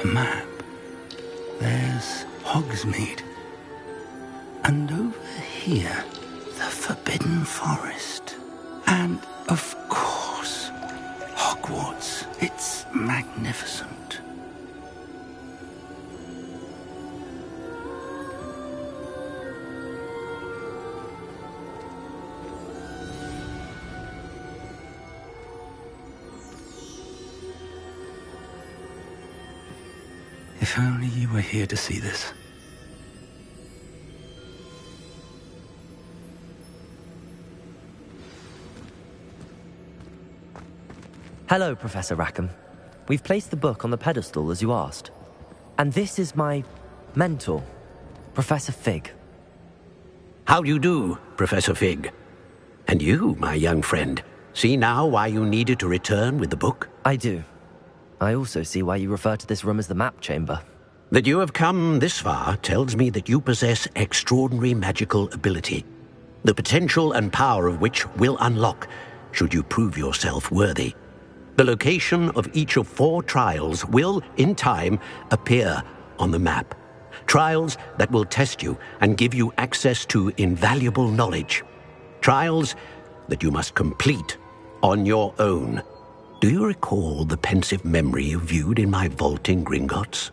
A map. There's Hogsmeade. And over here, the Forbidden Forest. And, of course, Hogwarts. It's magnificent. If only you were here to see this. Hello, Professor Rackham. We've placed the book on the pedestal as you asked. And this is my mentor, Professor Fig. How do you do, Professor Fig? And you, my young friend, see now why you needed to return with the book? I do. I also see why you refer to this room as the map chamber. That you have come this far tells me that you possess extraordinary magical ability, the potential and power of which will unlock should you prove yourself worthy. The location of each of 4 trials will, in time, appear on the map. Trials that will test you and give you access to invaluable knowledge. Trials that you must complete on your own. Do you recall the pensive memory you viewed in my vault in Gringotts?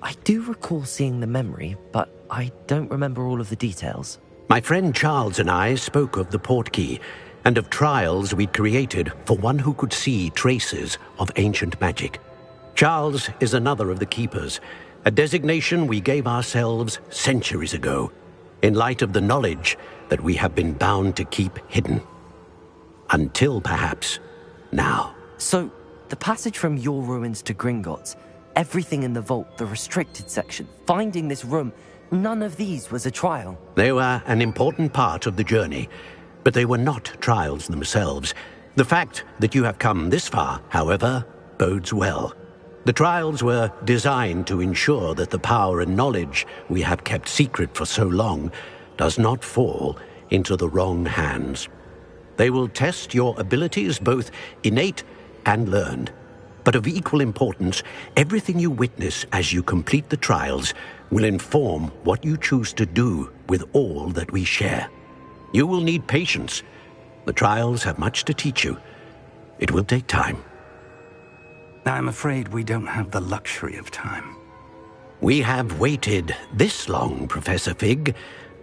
I do recall seeing the memory, but I don't remember all of the details. My friend Charles and I spoke of the portkey and of trials we'd created for one who could see traces of ancient magic. Charles is another of the keepers, a designation we gave ourselves centuries ago, in light of the knowledge that we have been bound to keep hidden. Until, perhaps, now. So, the passage from your ruins to Gringotts, everything in the vault, the restricted section, finding this room, none of these was a trial. They were an important part of the journey, but they were not trials themselves. The fact that you have come this far, however, bodes well. The trials were designed to ensure that the power and knowledge we have kept secret for so long does not fall into the wrong hands. They will test your abilities, both innate and learned. But of equal importance, everything you witness as you complete the trials will inform what you choose to do with all that we share. You will need patience. The trials have much to teach you. It will take time. I'm afraid we don't have the luxury of time. We have waited this long, Professor Fig.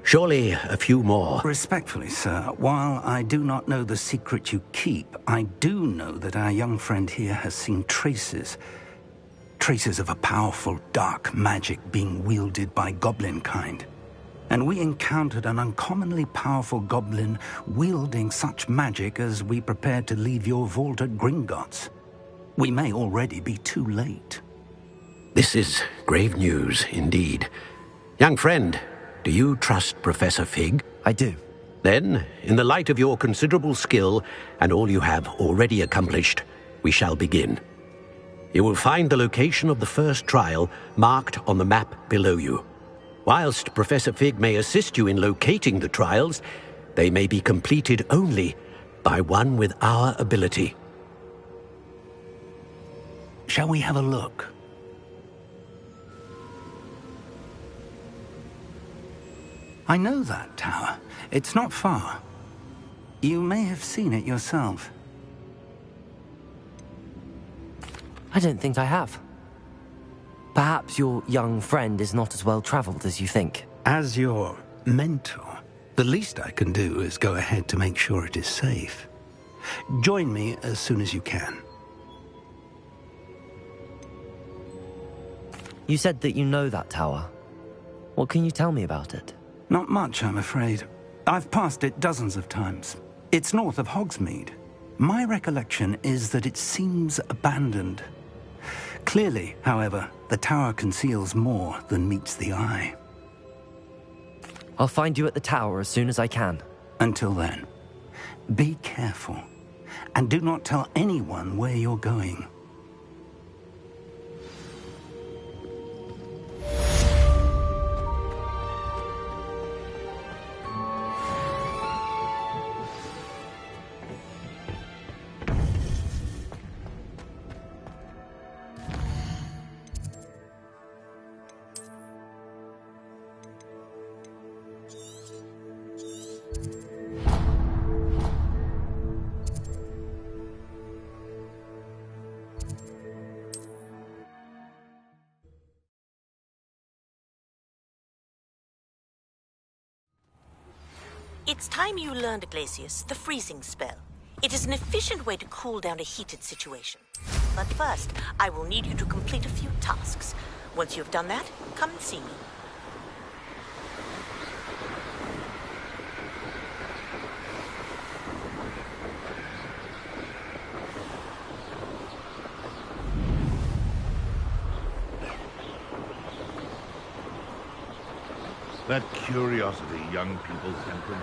Surely a few more. Respectfully, sir, while I do not know the secret you keep, I do know that our young friend here has seen traces of a powerful dark magic being wielded by goblin kind. And we encountered an uncommonly powerful goblin wielding such magic as we prepared to leave your vault at Gringotts. We may already be too late. This is grave news indeed. Young friend, do you trust Professor Fig? I do. Then, in the light of your considerable skill and all you have already accomplished, we shall begin. You will find the location of the first trial marked on the map below you. Whilst Professor Fig may assist you in locating the trials, they may be completed only by one with our ability. Shall we have a look? I know that tower. It's not far. You may have seen it yourself. I don't think I have. Perhaps your young friend is not as well traveled as you think. As your mentor, the least I can do is go ahead to make sure it is safe. Join me as soon as you can. You said that you know that tower. What can you tell me about it? Not much, I'm afraid. I've passed it dozens of times. It's north of Hogsmeade. My recollection is that it seems abandoned. Clearly, however, the tower conceals more than meets the eye. I'll find you at the tower as soon as I can. Until then, be careful, and do not tell anyone where you're going. It's time you learned, Iglesias, the freezing spell. It is an efficient way to cool down a heated situation. But first, I will need you to complete a few tasks. Once you have done that, come and see me. That curiosity young people tend to know.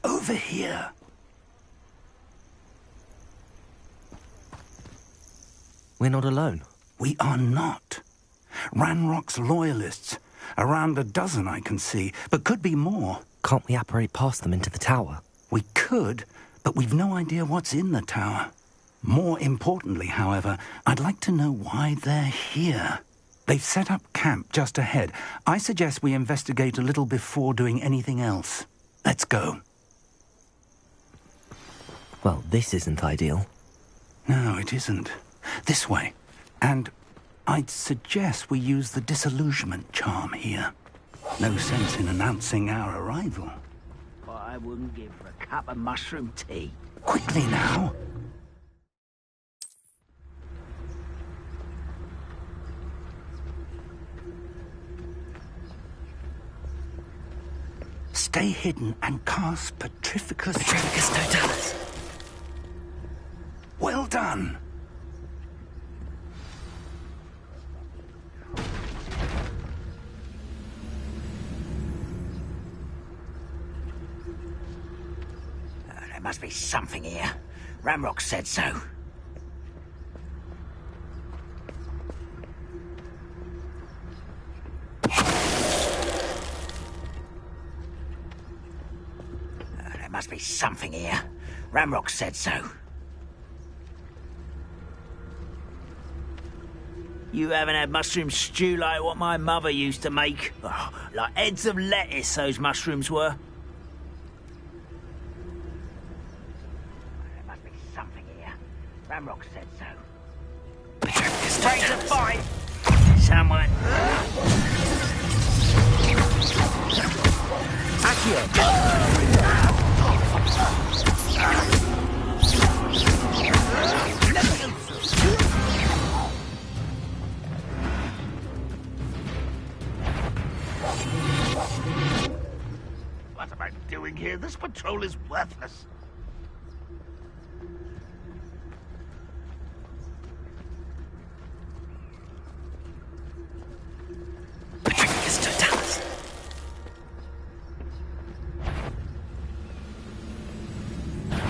Over here. We're not alone. We are not. Ranrock's loyalists. Around a dozen I can see, but could be more. Can't we apparate past them into the tower? We could, but we've no idea what's in the tower. More importantly, however, I'd like to know why they're here. They've set up camp just ahead. I suggest we investigate a little before doing anything else. Let's go. Well, this isn't ideal. No, it isn't. This way. And I'd suggest we use the disillusionment charm here. No sense in announcing our arrival. But I wouldn't give for a cup of mushroom tea. Quickly now. Stay hidden and cast Petrificus... Petrificus Totalis. Well done. There must be something here. Ranrock said so. There must be something here. Ranrock said so. You haven't had mushroom stew like what my mother used to make? Oh, like heads of lettuce, those mushrooms were. There must be something here. Ranrock said so. Ready to fight! Someone... What am I doing here? This patrol is worthless. Petrificus Totalis.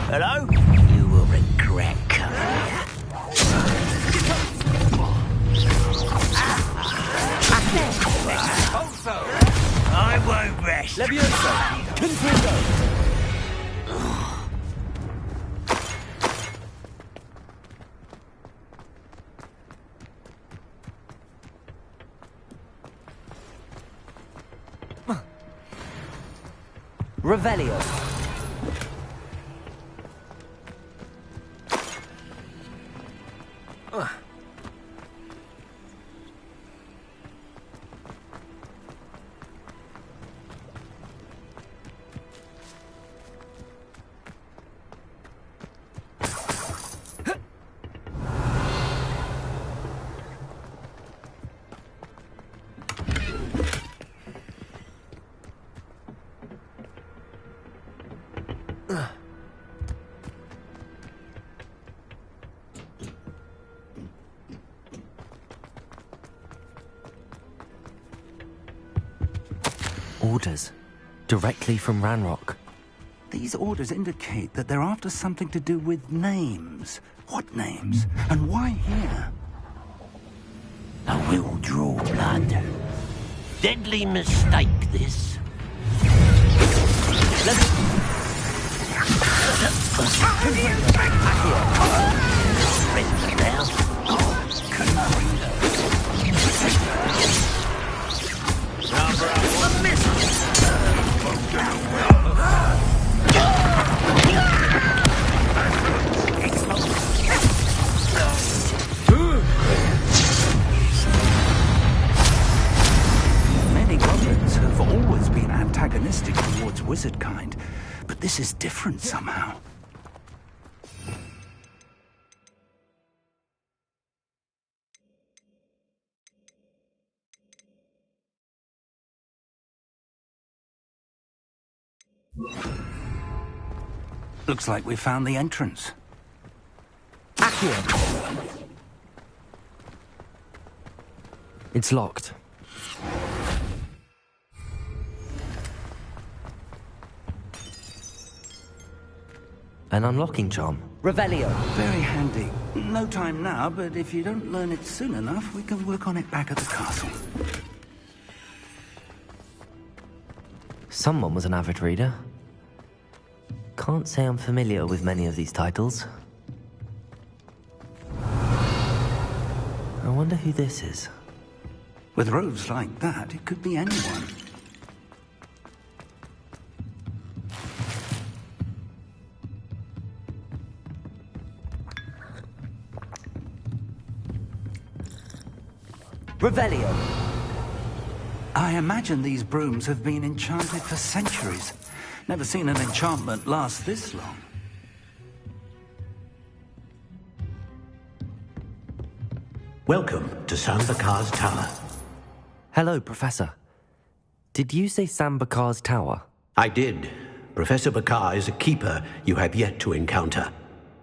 Hello? You will regret coming here. I won't rest. Levioso. Confringo. Revelio. Orders. Directly from Ranrock. These orders indicate that they're after something to do with names. What names? And why here? will draw blood. Deadly mistake, this. Many goblins have always been antagonistic towards wizard kind, but this is different somehow. Looks like we found the entrance. Accio! It's locked. An unlocking charm. Revelio. Very handy. No time now, but if you don't learn it soon enough, we can work on it back at the castle. Someone was an avid reader. Can't say I'm familiar with many of these titles. I wonder who this is. With robes like that, it could be anyone. Revelio. I imagine these brooms have been enchanted for centuries. Never seen an enchantment last this long. Welcome to Sambakar's Tower. Hello, Professor. Did you say Sambakar's Tower? I did. Professor Bakar is a keeper you have yet to encounter.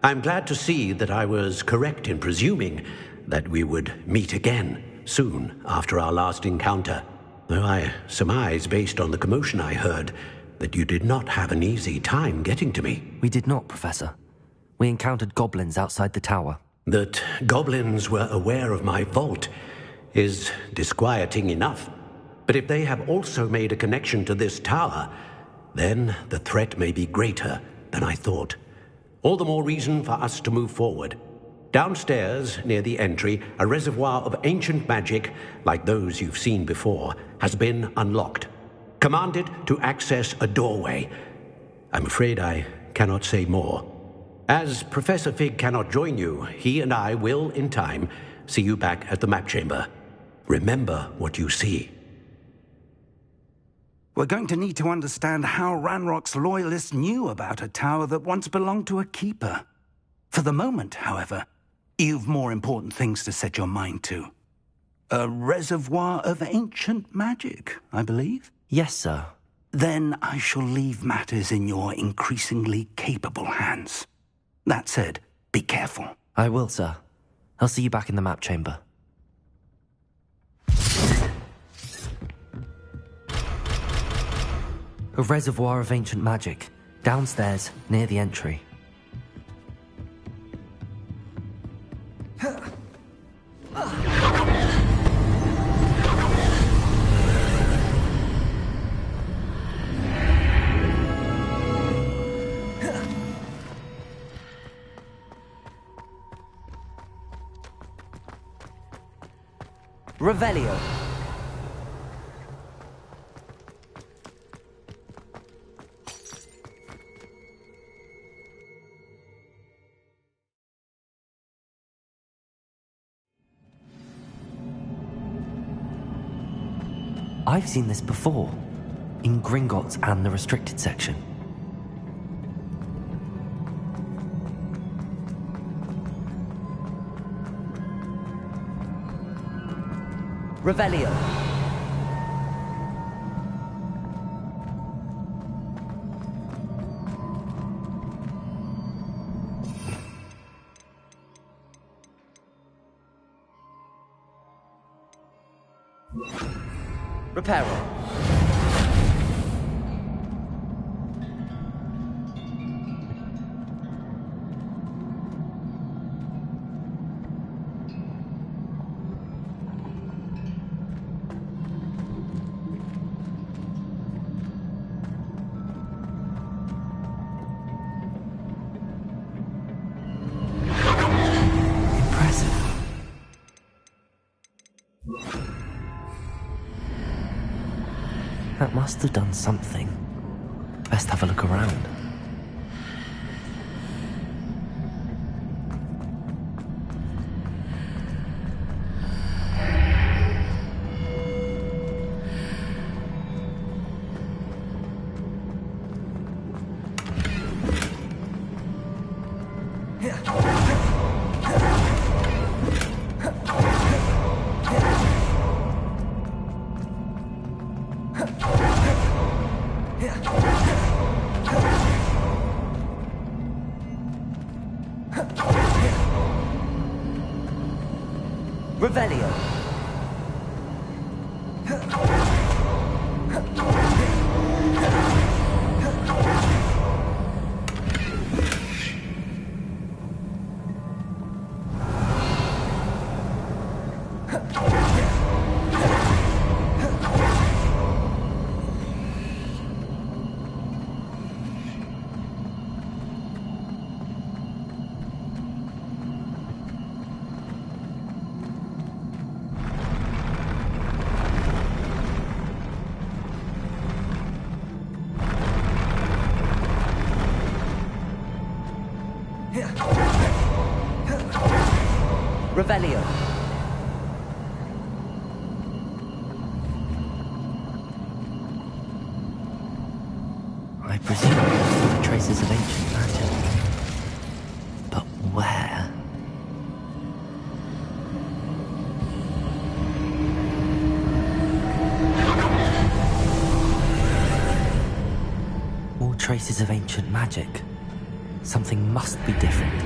I'm glad to see that I was correct in presuming that we would meet again soon after our last encounter. Though I surmise, based on the commotion I heard, that you did not have an easy time getting to me. We did not, Professor. We encountered goblins outside the tower. That goblins were aware of my vault is disquieting enough. But if they have also made a connection to this tower, then the threat may be greater than I thought. All the more reason for us to move forward. Downstairs, near the entry, a reservoir of ancient magic, like those you've seen before, has been unlocked. Commanded to access a doorway. I'm afraid I cannot say more. As Professor Fig cannot join you, he and I will, in time, see you back at the map chamber. Remember what you see. We're going to need to understand how Ranrock's loyalists knew about a tower that once belonged to a keeper. For the moment, however, you've more important things to set your mind to. A reservoir of ancient magic, I believe? Yes, sir. Then I shall leave matters in your increasingly capable hands. That said, be careful. I will, sir. I'll see you back in the map chamber. A reservoir of ancient magic, downstairs, near the entry. Revelio. I've seen this before, in Gringotts and the restricted section. Revelio. Reparo. That must have done something. Best have a look around. Revelio. Revelio. I presume there are traces of ancient magic. But where? More traces of ancient magic. Something must be different.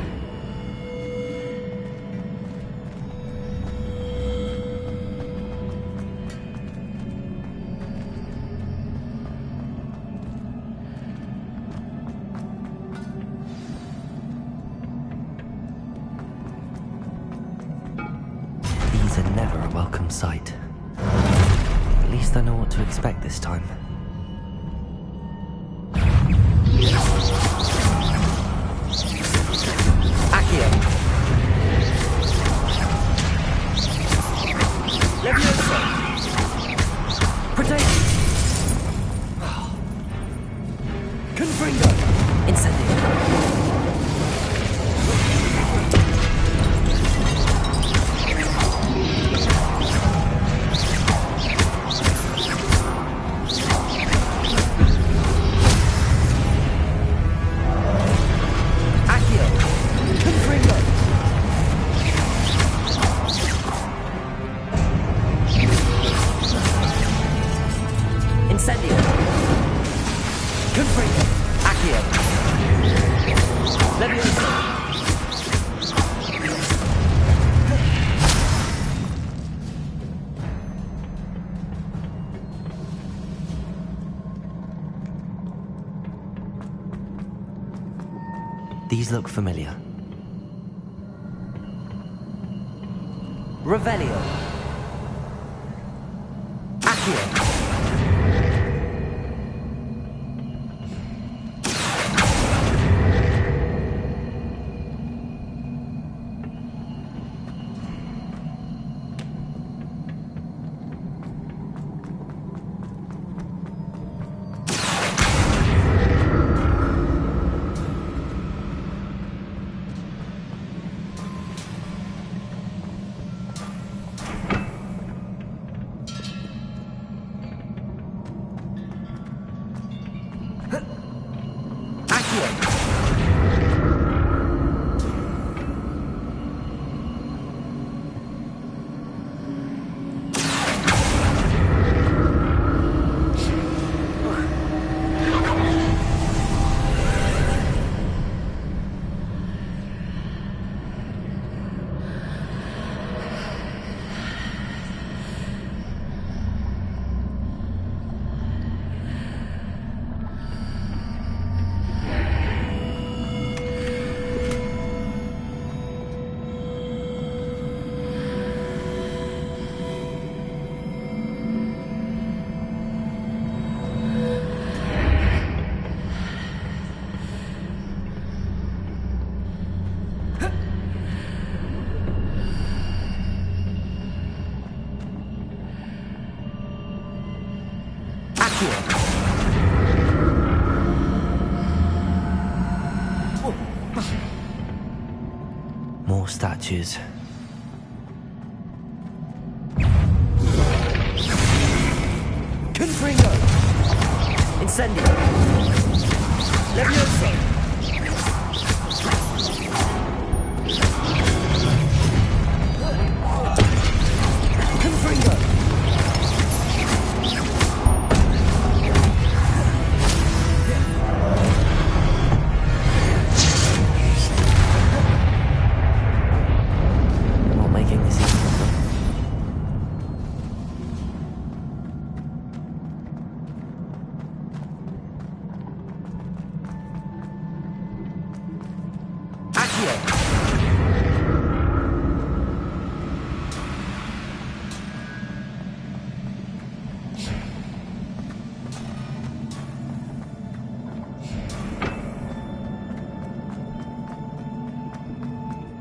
These are never a welcome sight. At least I know what to expect this time. Leviosa! Protect! Confringo! Incendio! Accio! Confringo! Incendio! Confringo! Accio! Leviosa! These look familiar. Revelio! Accio! More statues. Confringo! Incendio! Levioso! Confringo! Not making this easy.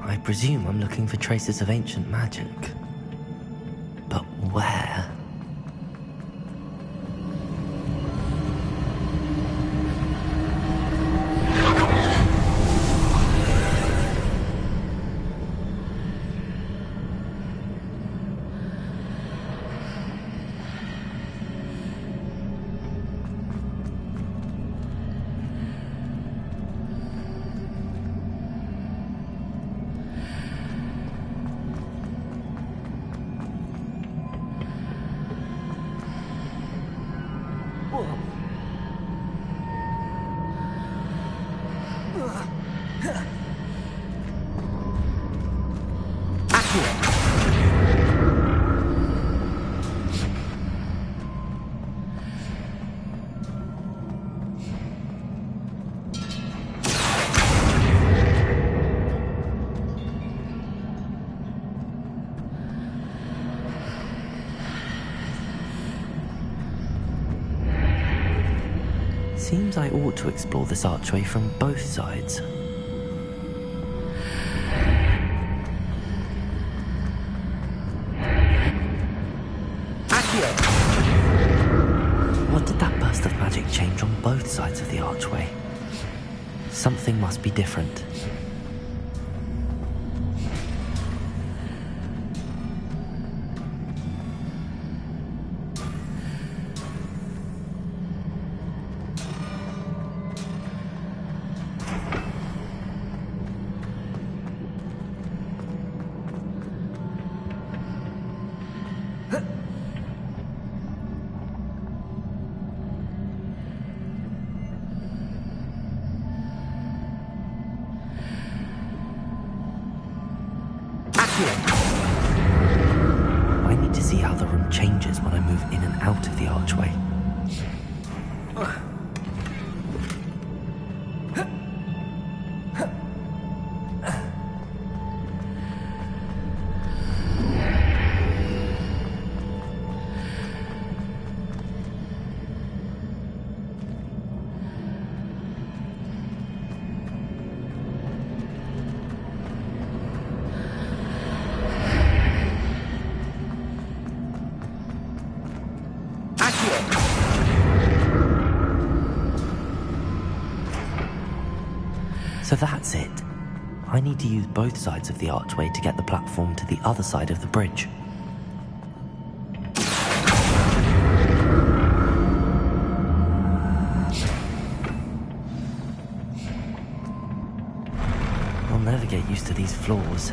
I presume I'm looking for traces of ancient magic. But where? Seems I ought to explore this archway from both sides. What did that burst of magic change on both sides of the archway? Something must be different. I need to see how the room changes when I move in and out of the archway. So that's it. I need to use both sides of the archway to get the platform to the other side of the bridge. I'll never get used to these floors.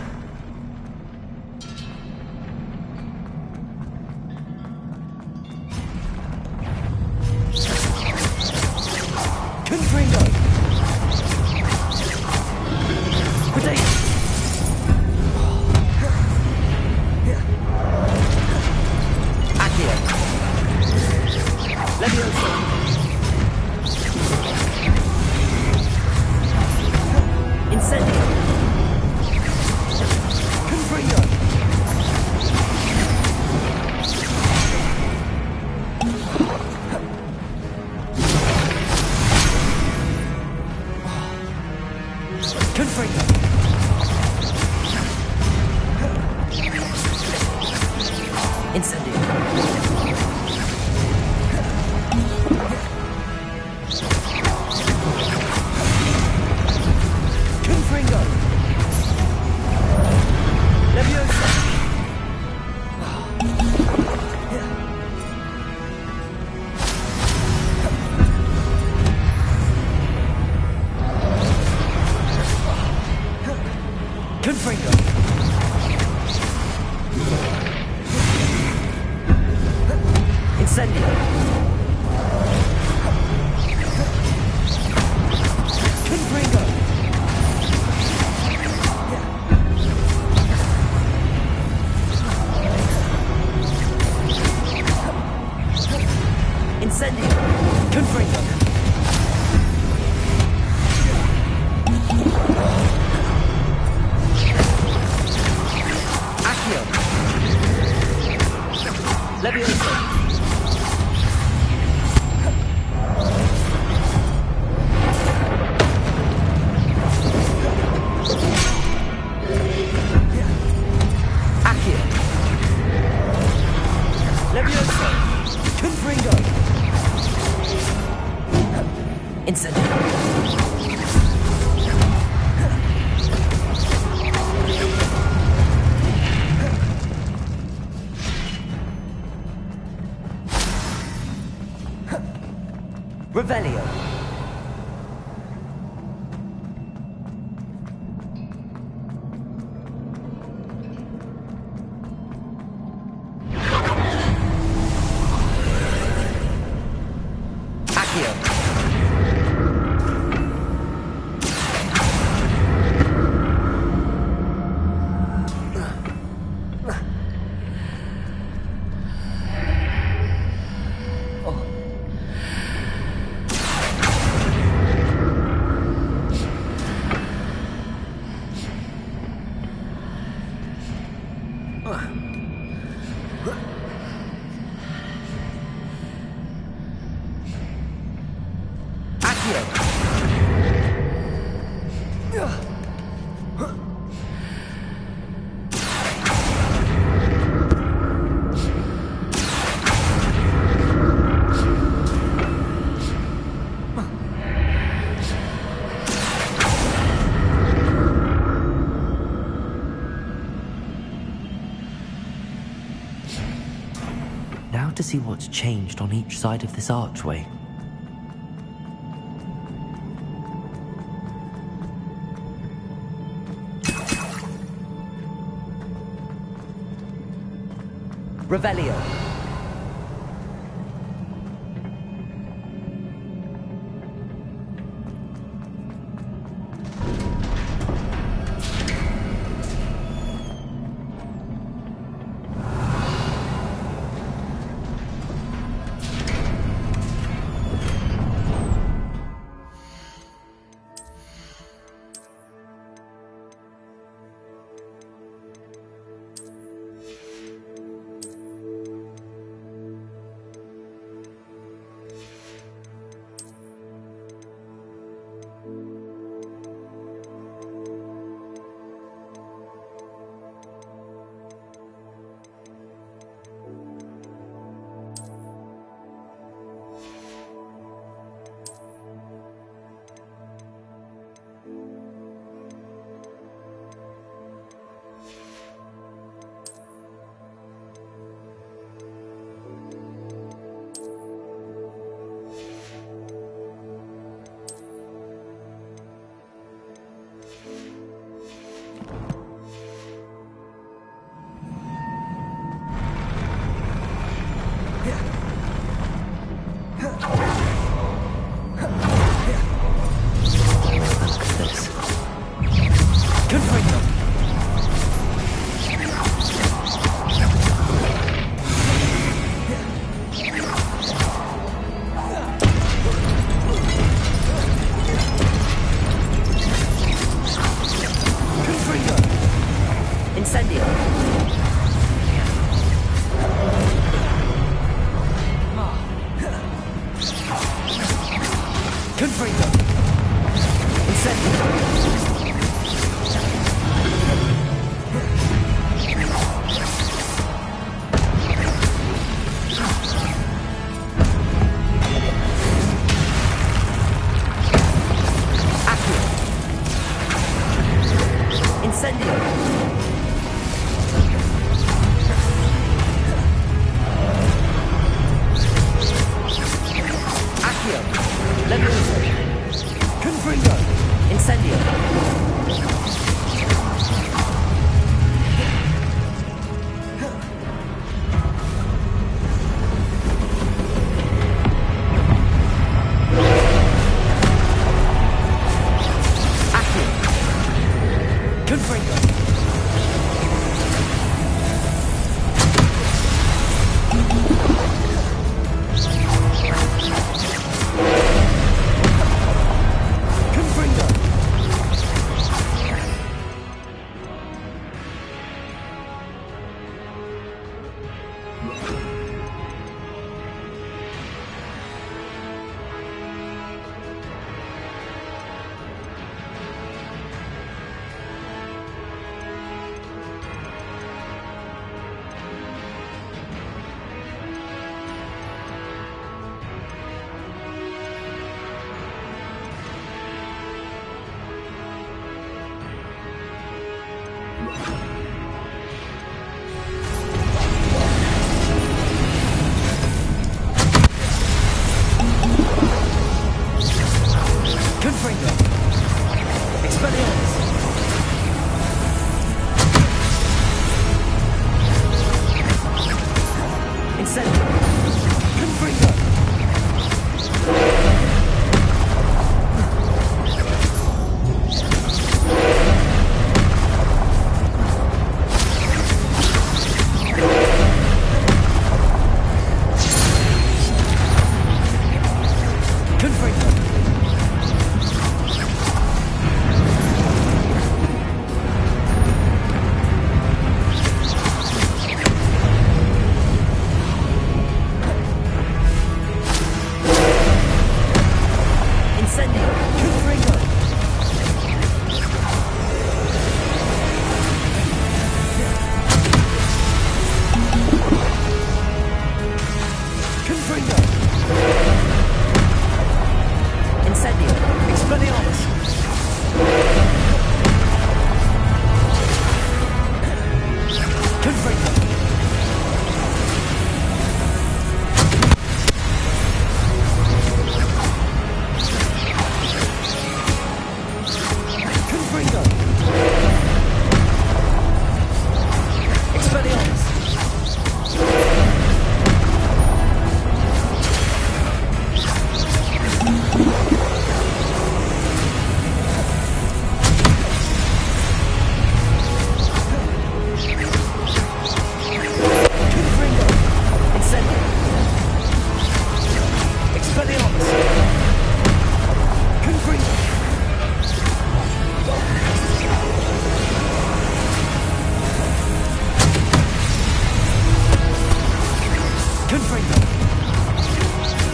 Incendio. Incendio! Confringo! Accio! Levioso! Accio! Levioso! Confringo! Incendio! Revelio. Accio. Now to see what's changed on each side of this archway. Revelio.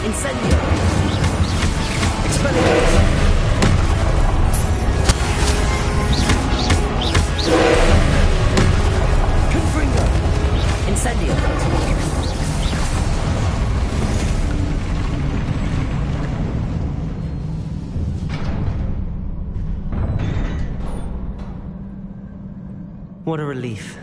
Incendio! Expelliarmus! Confringo! Incendio! What a relief.